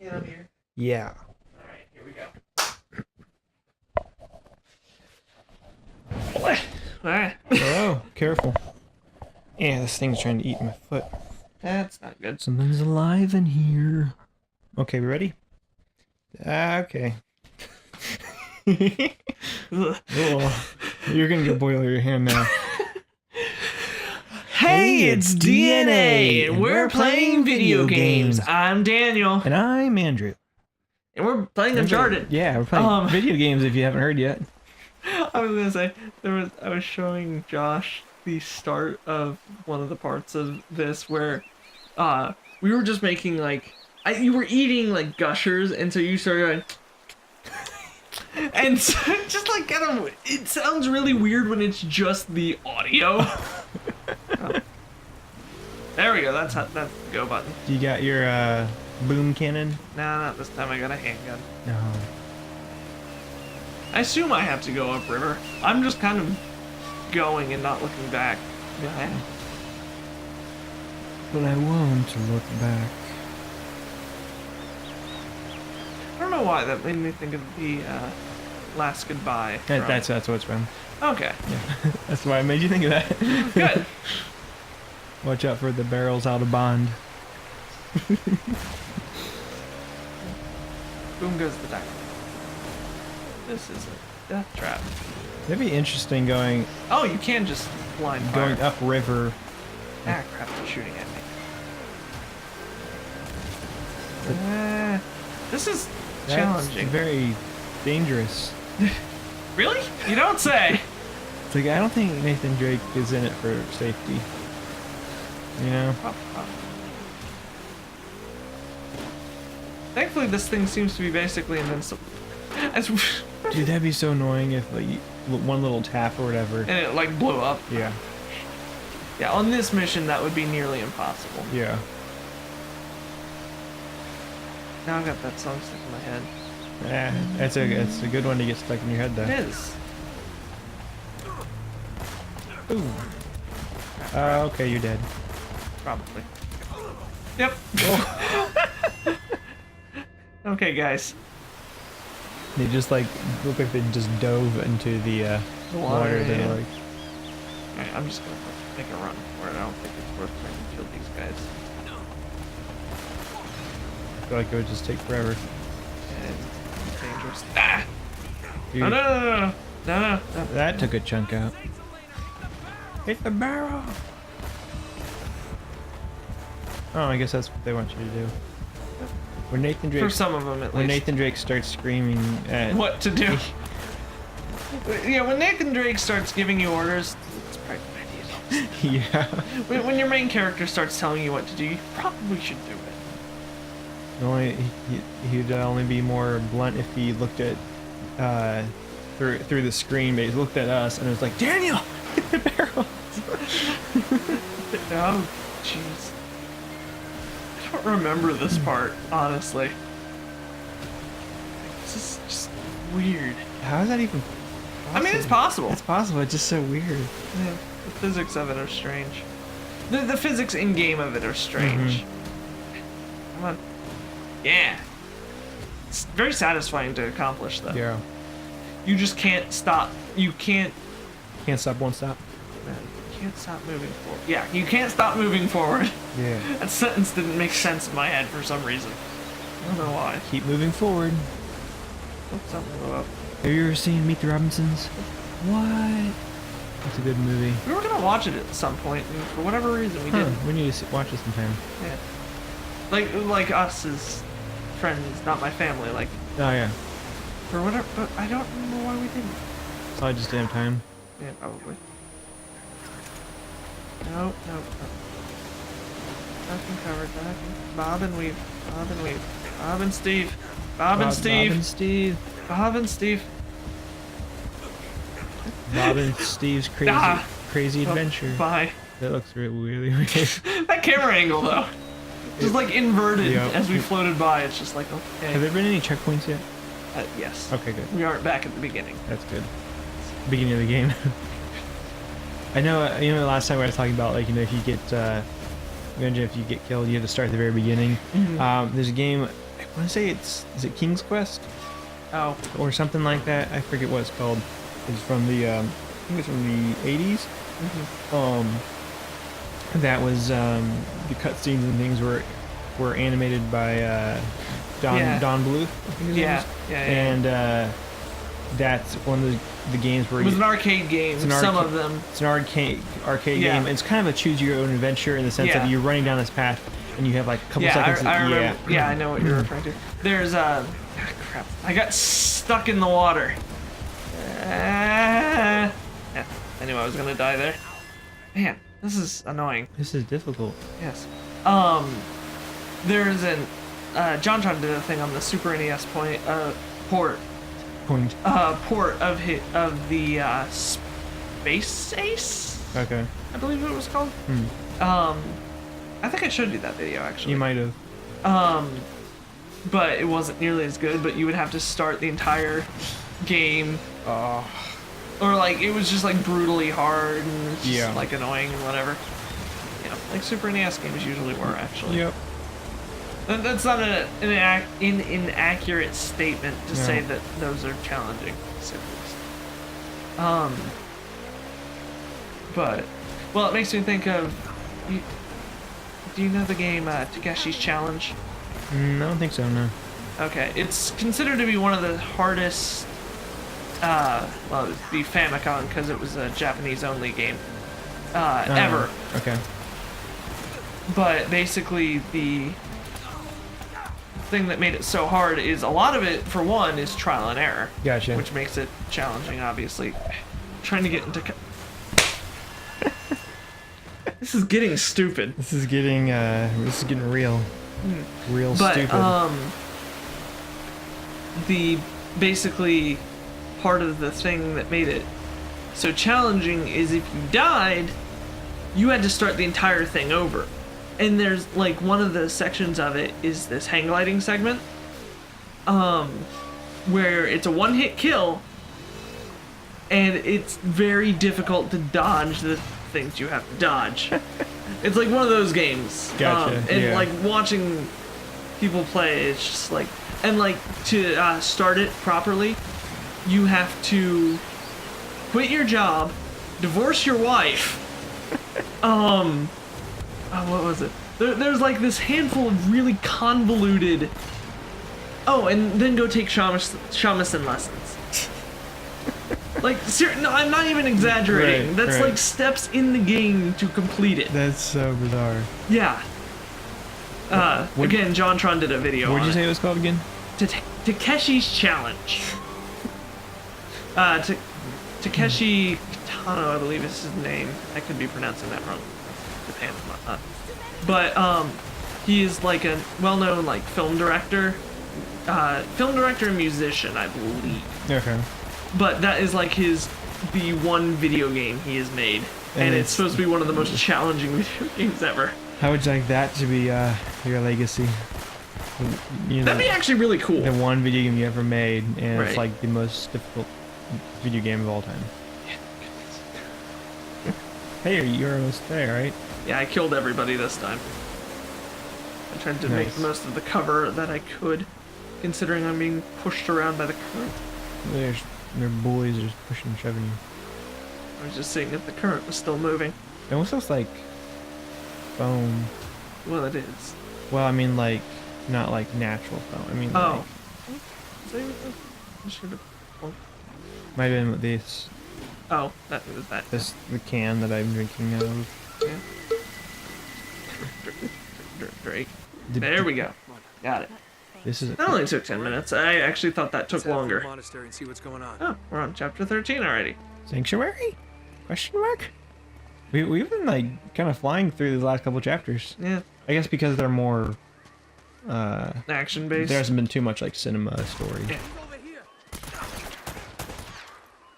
Get up here. Yeah. Alright, here we go. Alright. Oh, careful. Yeah, this thing's trying to eat my foot. That's not good. Something's alive in here. Okay, we ready? Okay. Oh, you're gonna get boil your hand now. Hey, it's DNA, and we're playing video games. I'm Daniel, And I'm Andrew. and we're playing Uncharted. Yeah, we're playing video games if you haven't heard yet. I was gonna say I was showing Josh the start of one of the parts of this where, we were just making like you were eating like gushers, and so you started going. And so just like kind of, it sounds really weird when it's just the audio. Oh. There we go. That's the go button. You got your boom cannon? Nah, not this time. I got a handgun. No. I assume I have to go upriver. I'm just kind of going and not looking back. Yeah. But I won't look back. I don't know why that made me think of the Last Goodbye. That's what it's from. Okay. Yeah. That's why I made you think of that. Good. Watch out for the barrels out of bond. Boom goes the dynamite. This is a death trap. That'd be interesting going Oh, you can just blind fire. going upriver. Ah, crap, they're shooting at me. This is That's challenging. very dangerous. Really? You don't say. It's like I don't think Nathan Drake is in it for safety. You know? Thankfully, this thing seems to be basically invincible. As Dude, that'd be so annoying if like one little tap or whatever. and it like blew up. Yeah. Yeah, on this mission, that would be nearly impossible. Yeah. Now I've got that song stuck in my head. Yeah. It's a good one to get stuck in your head though. It is. Ooh. Okay, you're dead. Probably. Yep. Okay, guys. They just like look like they just dove into the water. They're yeah. like, Alright, I'm just gonna make a run for it. I don't think it's worth trying to kill these guys. I feel like it would just take forever. And it's dangerous. Ah! Dude, Oh, no. that took a chunk out. Hit the barrel. Oh, I guess that's what they want you to do. When Nathan Drake, For some of them, at when least. Nathan Drake starts screaming at What to do? Yeah, when Nathan Drake starts giving you orders, it's probably a good idea. yeah. When your main character starts telling you what to do, you probably should do it. Only he'd only be more blunt if he looked at through the screen, but he looked at us and it was like, Daniel, hit the barrel. Oh, jeez. I don't remember this part, honestly. This is just weird. How is that even I mean, it's possible. It's possible, it's just so weird. Yeah, the physics of it are strange. The physics in-game of it are strange. Come on. Yeah. It's very satisfying to accomplish, though. Yeah. You just can't stop. You can't Can't stop, won't stop. You can't stop moving forward. Yeah, you can't stop moving forward. Yeah. That sentence didn't make sense in my head for some reason. I don't know why. Keep moving forward. Oh, something blew up. Have you ever seen Meet the Robinsons? What? That's a good movie. We were gonna watch it at some point, and for whatever reason we Huh, didn't. we need to watch it sometime. Yeah. Like us as friends, not my family. Like Oh yeah. for whatever. But I don't remember why we didn't. So I just didn't have time. Yeah, probably. No. Nothing covered. Nothing. Bob and weave. Bob and weave. Bob and Steve. Bob and Steve. Bob and Steve. Bob and Steve. Bob and Steve's crazy Ah. crazy adventure. Bye. That looks really weird. That camera angle though. Just like inverted Yeah. as we floated by. It's just like, okay. Have there been any checkpoints yet? Yes. Okay, good. We aren't back at the beginning. That's good. Beginning of the game. I know, you know, last time we were talking about, like, you know, if you get killed, you have to start at the very beginning. Mhm. There's a game, I want to say is it King's Quest Oh, or something like that? I forget what it's called. It's from the I think it's from the 80s. That was the cutscenes and things were animated by Don Bluth, I think his name yeah, is. yeah. And that's one of the games where It was an arcade game. Some of them. It's an arcade Yeah. game. It's kind of a choose your own adventure in the sense Yeah. that you're running down this path and you have like a couple Yeah, seconds. I remember. Yeah, I know what you're referring to. There's crap. I got stuck in the water. Yeah, I knew I was gonna die there. Man, this is annoying. This is difficult. Yes. There's an JonTron did a thing on the Super NES port Point. of the Space Ace, Okay. I believe it was called. I think I showed you that video actually. You might have. But it wasn't nearly as good. But you would have to start the entire game, or like it was just like brutally hard and it's just Yeah. like annoying and whatever. You know, like Super NES games usually were actually. Yep. That's not an inaccurate statement to No. say that those are challenging. But, well, it makes me think of. Do you know the game Takeshi's Challenge? I don't think so. No. Okay, it's considered to be one of the hardest. Well, it would be Famicom because it was a Japanese-only game. Ever. Okay. But basically, the thing that made it so hard is a lot of it, for one, is trial and error. Gotcha. Which makes it challenging, obviously. Trying to get into. This is getting stupid. This is getting real. Real But stupid. the basically part of the thing that made it so challenging is if you died, you had to start the entire thing over. And there's like one of the sections of it is this hang gliding segment, where it's a one-hit kill, and it's very difficult to dodge the things you have to dodge. It's like one of those games. Gotcha, And yeah. like watching people play, it's just like, and like to start it properly, you have to quit your job, divorce your wife. What was it? There's like this handful of really convoluted. Oh, and then go take shamisen lessons. Like, no, I'm not even exaggerating. Right, That's right. like steps in the game to complete it. That's so bizarre. Yeah. Again, JonTron did a video What did on you it. say it was called again? Takeshi's Challenge. Takeshi Kitano, I believe is his name. I could be pronouncing that wrong. Japan and whatnot. But he is like a well-known like film director and musician, I believe. Okay. But that is like the one video game he has made, and it's supposed to be one of the most challenging video games ever. How would you like that to be your legacy? You know, That'd be actually really cool. the one video game you ever made, and Right. it's like the most difficult video game of all time. Hey, you're almost there, right? Yeah, I killed everybody this time. I tried to make Nice. the most of the cover that I could, considering I'm being pushed around by the current. Their boys are just pushing and shoving you. I was just seeing if the current was still moving. It almost looks like foam. Well, it is. Well, I mean, like, not like natural foam. I mean, Oh. like, I should have. might have been with this, Oh, that was that. the can that I'm drinking out of. Yeah. Drake. There we go. Got it. This is. That only took 10 minutes. I actually thought that took Let's head to the longer. monastery and see what's going on. Oh, we're on chapter 13 already. Sanctuary? Question mark? We've been like kind of flying through these last couple chapters. Yeah, I guess because they're more. action based. There hasn't been too much like cinema story. Yeah.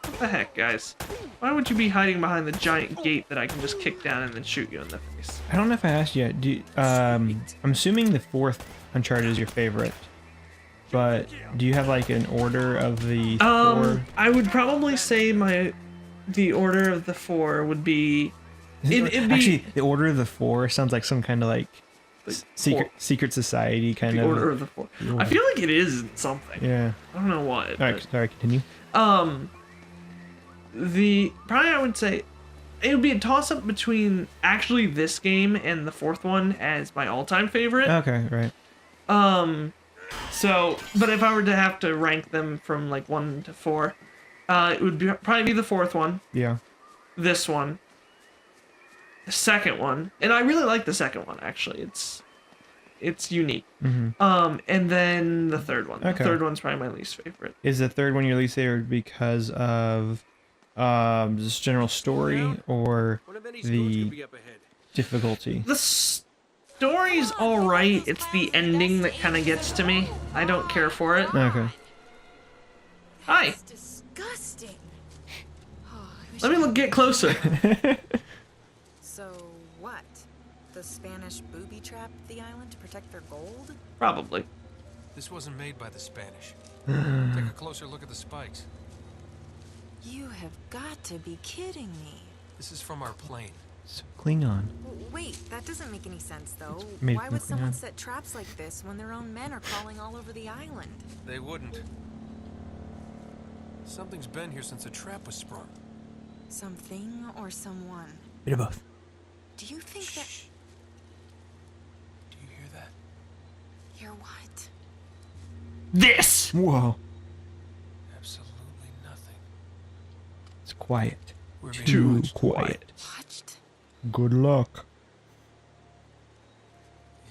What the heck, guys? Why would you be hiding behind the giant gate that I can just kick down and then shoot you in the face? I don't know if I asked yet. I'm assuming the fourth Uncharted is your favorite, but do you have like an order of the four? I would probably say the order of the four would be. It'd be Actually, the order of the four sounds like some kind of like secret society kind The of. Order of the Four. The I Order. feel like it is something. Yeah. I don't know what. All right. but- Sorry. Continue. The probably I would say it would be a toss up between actually this game and the fourth one as my all-time favorite. Okay. Right. So, but if I were to have to rank them from like 1 to 4, it would probably be the fourth one, Yeah. this one, the second one, and I really like the second one actually. It's unique. And then the third one. The Okay. third one's probably my least favorite. Is the third one your least favorite because of just general story or the difficulty? The story's all right. It's the ending that kind of gets to me. I don't care for it. Okay. Hi. It's disgusting. Oh, I wish Let me get closer. So what? The Spanish booby trapped the island to protect their gold? Probably. This wasn't made by the Spanish. Take a closer look at the spikes. You have got to be kidding me. This is from our plane. So Klingon. Wait, that doesn't make any sense though. made Why from would someone Klingon. set traps like this when their own men are crawling all over the island? They wouldn't. Something's been here since a trap was sprung. Something or someone? Bit of both. Do you think that... Shh. Do you hear that? You're what? This. Whoa. Absolutely nothing. It's quiet. We're being Too watched. quiet. Watched? Good luck.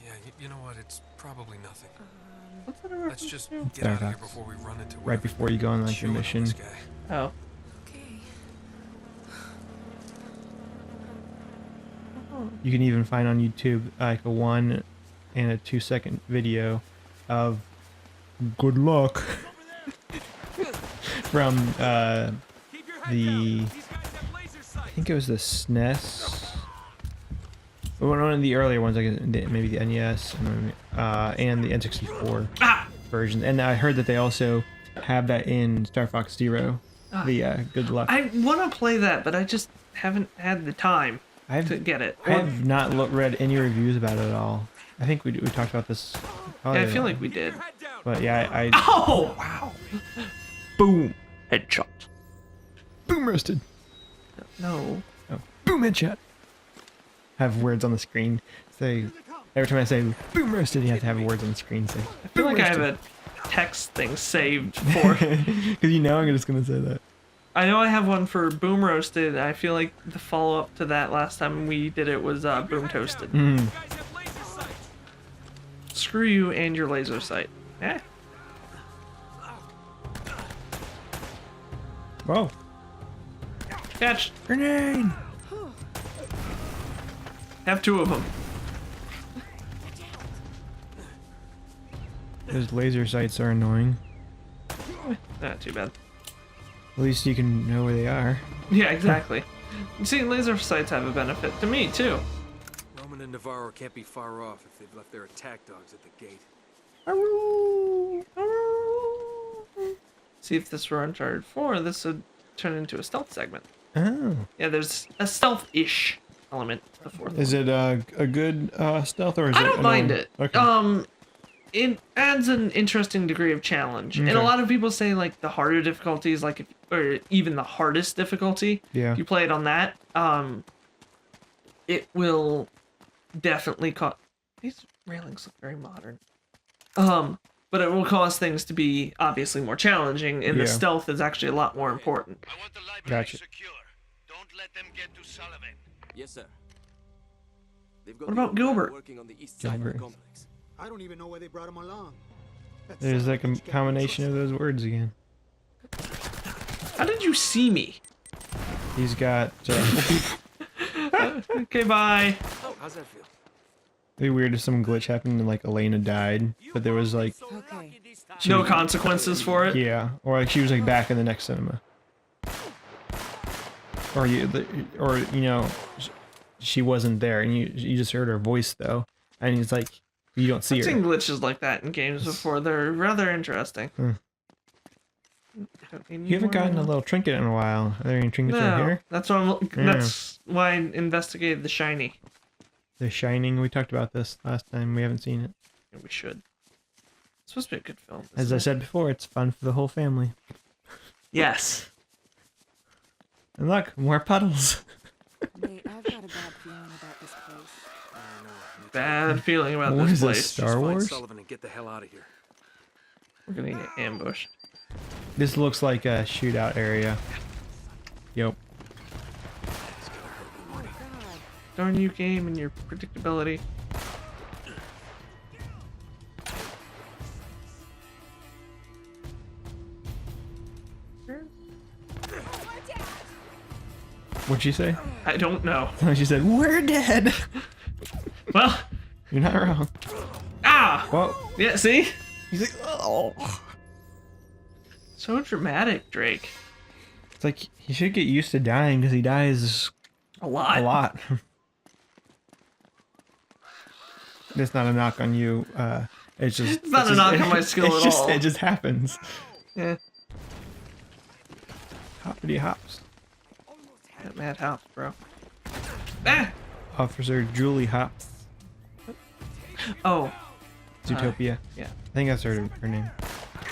Yeah, you know what? It's probably nothing. What's that a Let's reference just to? get out of here Paradox. before we run into Right whatever before you go on like your chewing on mission. this guy. Oh. Okay. You can even find on YouTube like a 1 and a 2-second video of good luck from the I think it was the SNES. One of the earlier ones, like maybe the NES and the N64 Ah. versions. And I heard that they also have that in Star Fox Zero. The good luck. I want to play that, but I just haven't had the time I've to get it. I have not read any reviews about it at all. I think we talked about this. Yeah, I feel like we did. But yeah, I Oh wow! Boom! Headshot. boom roasted. No. Oh, boom headshot. Have words on the screen. Say every time I say boom roasted, you have to have words on the screen. Say. I feel like I have a text thing saved for. Because you know I'm just gonna say that. I know I have one for boom roasted. I feel like the follow up to that last time we did it was boom toasted. Mm. Screw you and your laser sight. Eh? Whoa. Catch. Grenade. Have 2 of them. Those laser sights are annoying. Not too bad. At least you can know where they are. Yeah, exactly. See, laser sights have a benefit to me too. Roman and Navarro can't be far off if they've left their attack dogs at the gate. See if this were Uncharted 4, this would turn into a stealth segment. Oh. Yeah, there's a stealth-ish element to the fourth Is one. it a good stealth or is I it don't mind it. Okay. It adds an interesting degree of challenge, and a Okay. lot of people say like the harder difficulties, like or even the hardest difficulty. Yeah. If you play it on that, it will definitely cause these railings look very modern. But it will cause things to be obviously more challenging, and Yeah. the stealth is actually a lot more important. I want the library Gotcha. secure. Don't let them get to Sullivan. Yes, sir. They've got What the about old guy Gilbert? working on the east side of Gilbert. the complex. I don't even know why they brought him along. That There's son like of a bitch can't be combination of trusted. those words again. How did you see me? He's got Okay, bye. Oh, how's that feel? it'd be weird if some glitch happened and like Elena died, but there was like Okay. No consequences for it. yeah, or like she was like back in the next cinema, or you know she wasn't there and you just heard her voice though, and it's like you don't see I've her. seen glitches like that in games before. They're rather interesting. Hmm. Don't need You haven't more gotten a ammo. little trinket in a while. Are there any trinkets right No, here? that's why I investigated the shiny. The Shining. We talked about this last time. We haven't seen it. Yeah, we should. It's supposed to be a good film. As isn't I it? said before, it's fun for the whole family. Yes. And look, more puddles. Wait, I've got a bad feeling about this place. Bad feeling about What this is place. this, Star Just find Wars? Sullivan and get the hell out of here. We're gonna get ambushed. This looks like a shootout area. Yep. Oh, God. Darn you, game, and your predictability. What'd she say? I don't know. She said, "We're dead." Well, You're not wrong. ah! Well, Yeah, see? he's like, "Oh." So dramatic, Drake. It's like he should get used to dying because he dies A lot. a lot. It's not a knock on you. It's just. It's not a knock on my skill at all. It just happens. Yeah. Hoppity hops. That mad house, bro. Ah! Officer Julie Hops. Oh, Zootopia. yeah. I think that's her name.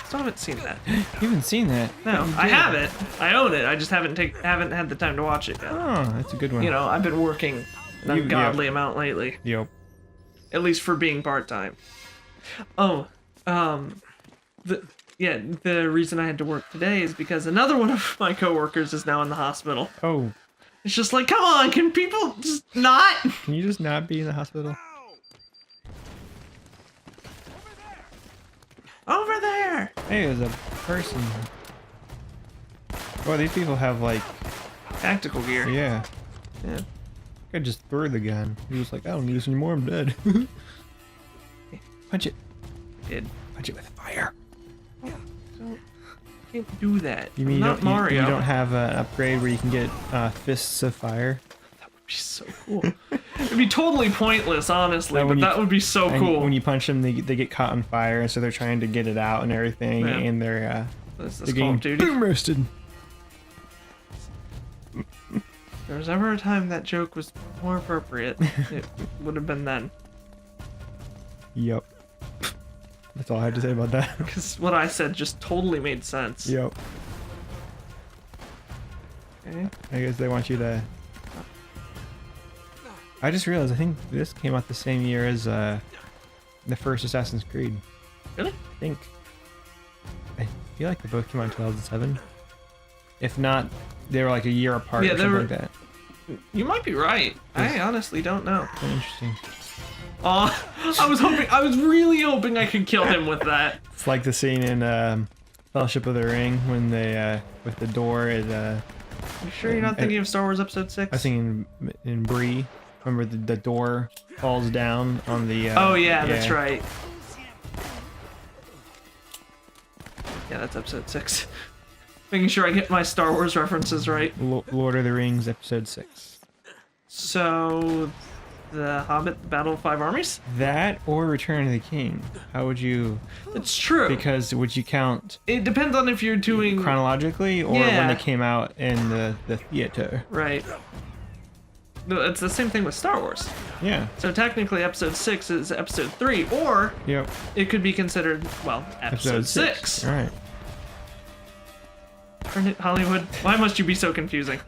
Still haven't seen that. You haven't seen that? No, You I did. have it. I own it. I just haven't had the time to watch it yet. Oh, that's a good one. You know, I've been working an You- ungodly amount lately. Yep. At least for being part-time. Oh, the reason I had to work today is because another one of my coworkers is now in the hospital. Oh, It's just like, come on, can people just not? can you just not be in the hospital? Over there! Hey, there's a person. Well, these people have like, Tactical gear. yeah. Yeah. I just threw the gun. He was like, I don't need this anymore. I'm dead. Punch it. Did. Punch it with fire. Can't do that. You mean I'm you not don't, Mario? you don't have an upgrade where you can get fists of fire? That would be so cool. It'd be totally pointless, honestly, That when but you- that would be so And cool. when you punch them, they get caught on fire, and so they're trying to get it out and everything, Yeah. and they're This the is Call game of Duty. boom roasted. If there was ever a time that joke was more appropriate, it would have been then. Yep. That's all I had to say about that. Because what I said just totally made sense. Yep. Okay. I guess they want you to. I just realized I think this came out the same year as the first Assassin's Creed. Really? I think. I feel like they both came out in 2007. If not, they were like a year apart Yeah, or they something were- like that. You might be right. I honestly don't know. Very interesting. Oh, I was really hoping I could kill him with that. It's like the scene in Fellowship of the Ring when they with the door at You sure you're not thinking of Star Wars Episode 6? I think in Bree. Remember the door falls down on the. Oh yeah, that's right. Yeah, that's Episode 6. Making sure I get my Star Wars references right. Lord of the Rings Episode 6. So, The Hobbit, the Battle of Five Armies? That or Return of the King. How would you? It's true. Because would you count It depends on if you're doing... chronologically or when Yeah. they came out in the theater? Right. No, it's the same thing with Star Wars. Yeah. So technically Episode 6 is Episode 3, or Yep. it could be considered, well, Episode 6. All right. Darn it, Hollywood. Why must you be so confusing?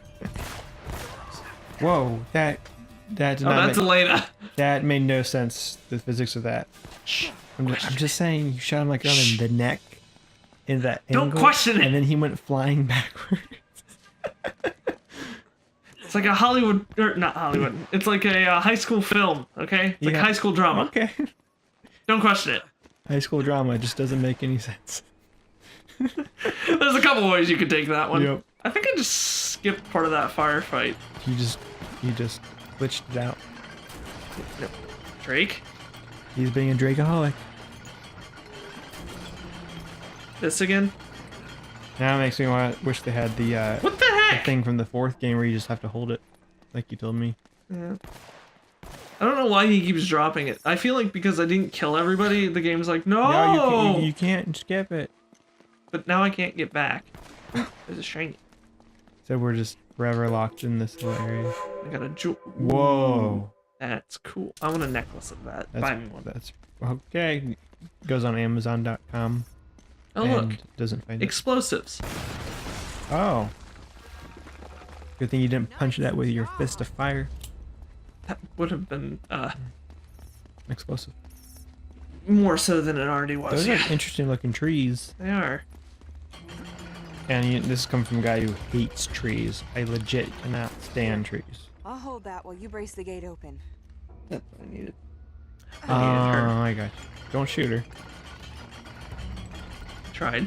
Whoa, that did Oh, not that's make, Elena. that made no sense. The physics of that. Shh. I'm just saying you shot him like around in the neck, in that Don't angle, question it. and then he went flying backwards. It's like a Hollywood, or not Hollywood. It's like a high school film, okay? It's like Yeah. high school drama. Okay. Don't question it. High school drama just doesn't make any sense. There's a couple ways you could take that one. Yep. I think I just skipped part of that firefight. You just glitched it out. No. Drake? He's being a Drakeaholic. This again? Now it makes me wish they had the What the heck? thing from the fourth game where you just have to hold it, like you told me. Yeah. I don't know why he keeps dropping it. I feel like because I didn't kill everybody, the game's like, no! No, you can't skip it. But now I can't get back. There's a shiny. So we're just forever locked in this little area. I got a jewel. Whoa. That's cool. I want a necklace of that. Buy me one. That's okay. Goes on Amazon.com. Oh and look, doesn't find it. explosives. Oh. Good thing you didn't punch that with your fist of fire. That would have been Explosive. more so than it already was. Those are Yeah, interesting looking trees. they are. And this comes from a guy who hates trees. I legit cannot stand trees. I'll hold that while you brace the gate open. That's what I needed. Oh, I needed her. I got you. Don't shoot her. Tried.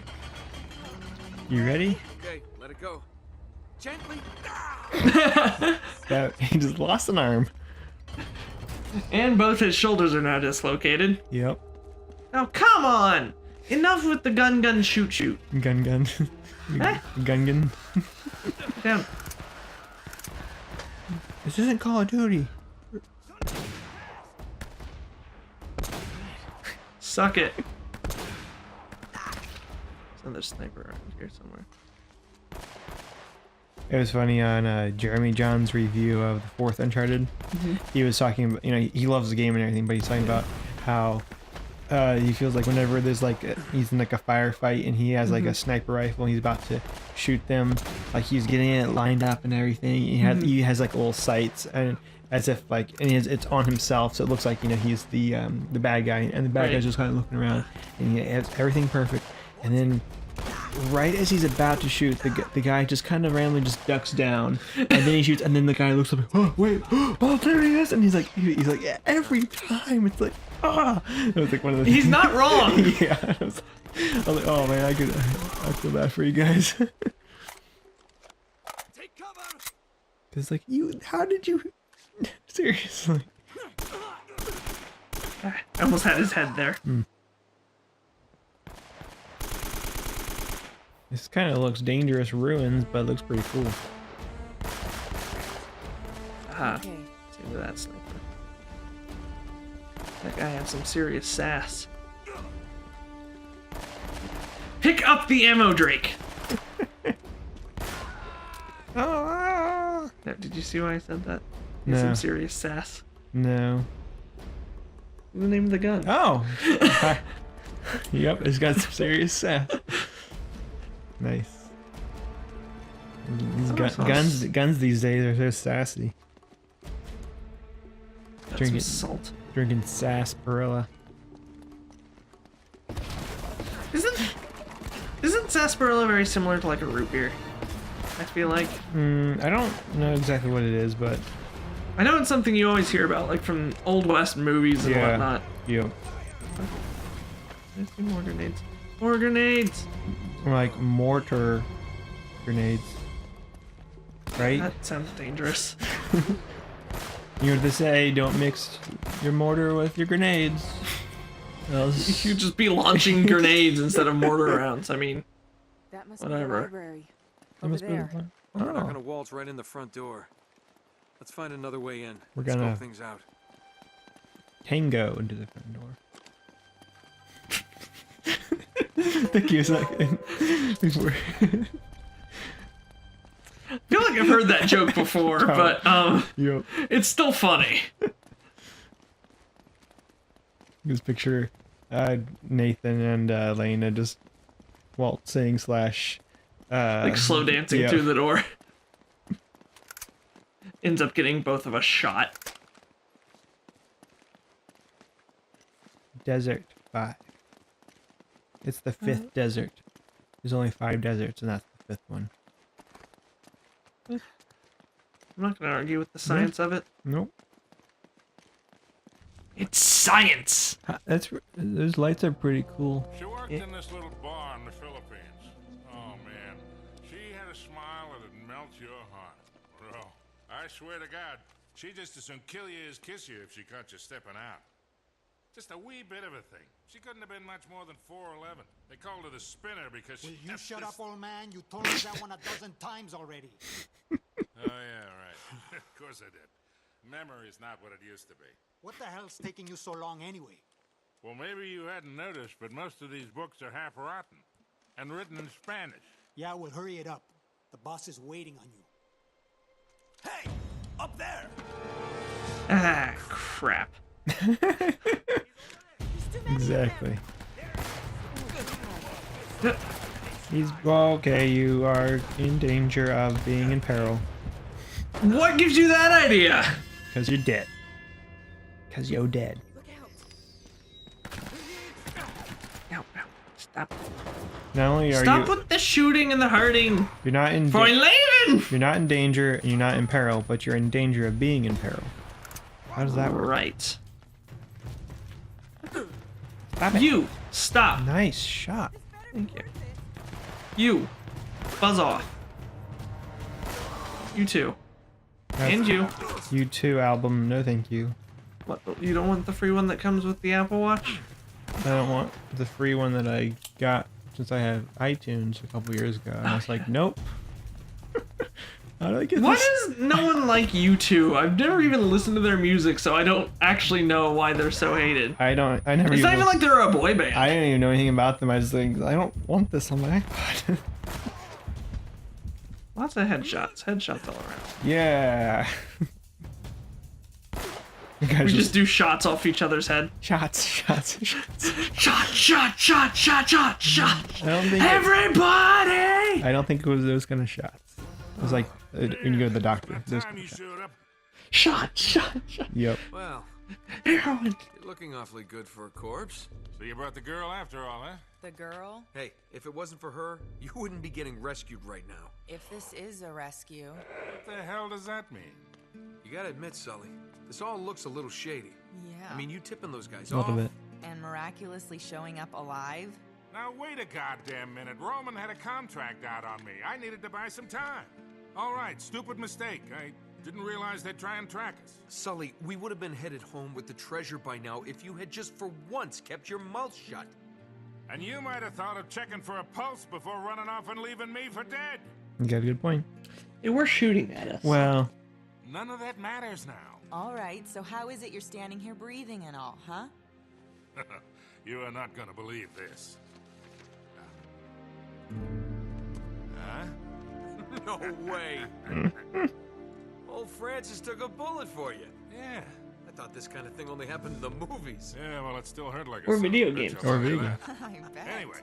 You ready? Okay, let it go. Gently. He just lost an arm. And both his shoulders are now dislocated. Yep. Now come on! Enough with the gun shoot. Gun. Eh? Gun. Down. This isn't Call of Duty. Suck it. There's another sniper around here somewhere. It was funny on Jeremy John's review of the fourth Uncharted. He was talking about, he loves the game and everything, but he's talking about how he feels like whenever there's like he's in like a firefight and he has like a sniper rifle and he's about to shoot them, like he's getting it lined up and everything. He has like little sights and as if like it's on himself, so it looks like he's the bad guy, and the bad guy's just kind of looking around and he has everything perfect, and then right as he's about to shoot, the guy just kind of randomly just ducks down, and then he shoots, and then the guy looks up, oh wait, oh there he is, and he's like yeah, every time it's like it was like one of the He's not wrong. yeah, I was like, oh man, I feel bad for you guys. Take cover. It's like how did you seriously? I almost had his head there. This kind of looks dangerous ruins, but it looks pretty cool. Aha. Okay. See where that sniper. That guy had some serious sass. Pick up the ammo, Drake. Now, did you see why I said that? He had No. some serious sass. No. The name of the gun. Oh. Yep, it's got some serious sass. Nice. These guns these days are so sassy. Got Drink some it. salt. Drinking sarsaparilla. Isn't sarsaparilla very similar to like a root beer? I feel like. I don't know exactly what it is, but I know it's something you always hear about, like from Old West movies and yeah. whatnot. Yep. I see more grenades. More grenades! Like mortar grenades. Right? That sounds dangerous. You know what they say, don't mix your mortar with your grenades. Else- You'd just be launching grenades instead of mortar rounds. I mean, That must Whatever. be the library. That Over must be the there. one. We're not Oh. gonna waltz right in the front door. Let's find another way in. We're Scope gonna- things out. Tango into the front door. Thank you a second. Before. I feel like I've heard that joke before, but Yep. it's still funny. Just picture Nathan and Lena just waltzing / Like slow dancing yeah. through the door. Ends up getting both of us shot. Desert 5. It's the 5th desert. There's only 5 deserts, and that's the 5th one. I'm not gonna argue with the science of it. Nope. It's science! Those lights are pretty cool. She worked Yeah. in this little bar in the Philippines. Oh man, she had a smile that'd melt your heart. Bro, I swear to God, she'd just as soon kill you as kiss you if she caught you stepping out. Just a wee bit of a thing. She couldn't have been much more than 4'11". They called her the spinner because Will she you had shut this- up, old man? You told me that one a dozen times already. Oh yeah, right. Of course I did. Memory's not what it used to be. What the hell's taking you so long anyway? Well, maybe you hadn't noticed, but most of these books are half rotten and written in Spanish. Yeah, well, hurry it up. The boss is waiting on you. Hey! Up there! Ah, crap. Exactly. He's well, okay. You are in danger of being in peril What gives you that idea? because you're dead. Because you're dead. Ow, ow. Stop. Not only are Stop you, with the shooting and the hurting. you're not in, For leaving. you're not in danger, and you're not in peril, but you're in danger of being in peril. How does that work? Right. Stop it. You stop. Nice shot. Thank you. You buzz off. You too. And you. You too, album. No, thank you. What? You don't want the free one that comes with the Apple Watch? I don't want the free one that I got since I had iTunes a couple years ago. And I was like, nope. How do I get Why this? does no one like U2? I've never even listened to their music, so I don't actually know why they're so hated. I never It's not even like they're a boy band. I didn't even know anything about them. I just think, I don't want this on my iPod. Lots of headshots. Headshots all around. Yeah. You guys We just do shots off each other's head. shots. Shot, shot, shot, shot, shot, shot. I don't think Everybody! I don't think it was those kind of shots. It was like when you go to the doctor. About Those time kind you of shots. showed up. Shot, shot, shot. Yep. Well, Heroin. you're looking awfully good for a corpse. So you brought the girl after all, huh? The girl? Hey, if it wasn't for her, you wouldn't be getting rescued right now. If this is a rescue. What the hell does that mean? You gotta admit, Sully, this all looks a little shady. Yeah. I mean, you tipping those guys A little off. bit. And miraculously showing up alive? Now wait a goddamn minute. Roman had a contract out on me. I needed to buy some time. All right, stupid mistake. I didn't realize they'd try and track us. Sully, we would have been headed home with the treasure by now if you had just for once kept your mouth shut. And you might have thought of checking for a pulse before running off and leaving me for dead. You got a good point. They were shooting at us. Well, None of that matters now. All right, so how is it you're standing here breathing and all, huh? You are not gonna believe this. Huh? No way. Old Francis took a bullet for you. Yeah. I thought this kind of thing only happened in the movies. Yeah, well, it still hurt like Or a son of video a bitch, games. I'll Or tell you video that. I bet. Anyway,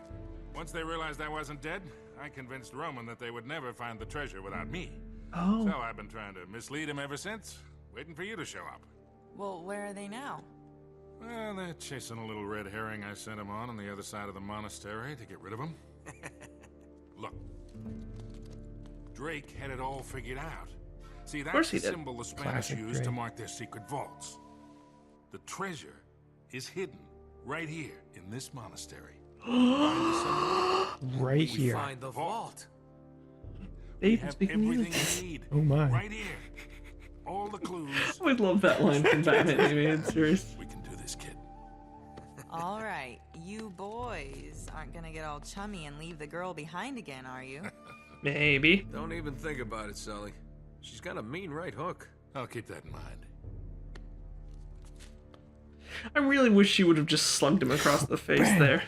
once they realized I wasn't dead, I convinced Roman that they would never find the treasure without me. Oh. So I've been trying to mislead him ever since, waiting for you to show up. Well, where are they now? Well, they're chasing a little red herring I sent him on the other side of the monastery to get rid of him. Look, Drake had it all figured out. See, course that's he the did. symbol the Spanish Classic used to Drake. mark their secret vaults. The treasure is hidden right here in this monastery. Find the symbol, right We here. find the vault. They we even have speak everything English. you need. Oh my. Right here. All the clues. I would love that line from Batman animated series. We can do this, kid. All right, you boys aren't gonna get all chummy and leave the girl behind again, are you? Maybe. Don't even think about it, Sully. She's got a mean right hook. I'll keep that in mind. I really wish she would have just slugged him across the face Bam. there.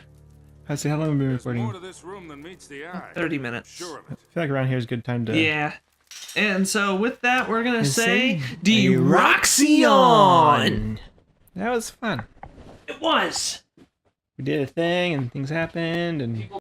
I see how long have we been There's recording. more to this room than meets the eye. 30 minutes. Sure of I it. feel like around here is a good time to. Yeah. And so with that, we're gonna say Deroxion. Deroxion. That was fun. It was. We did a thing and things happened and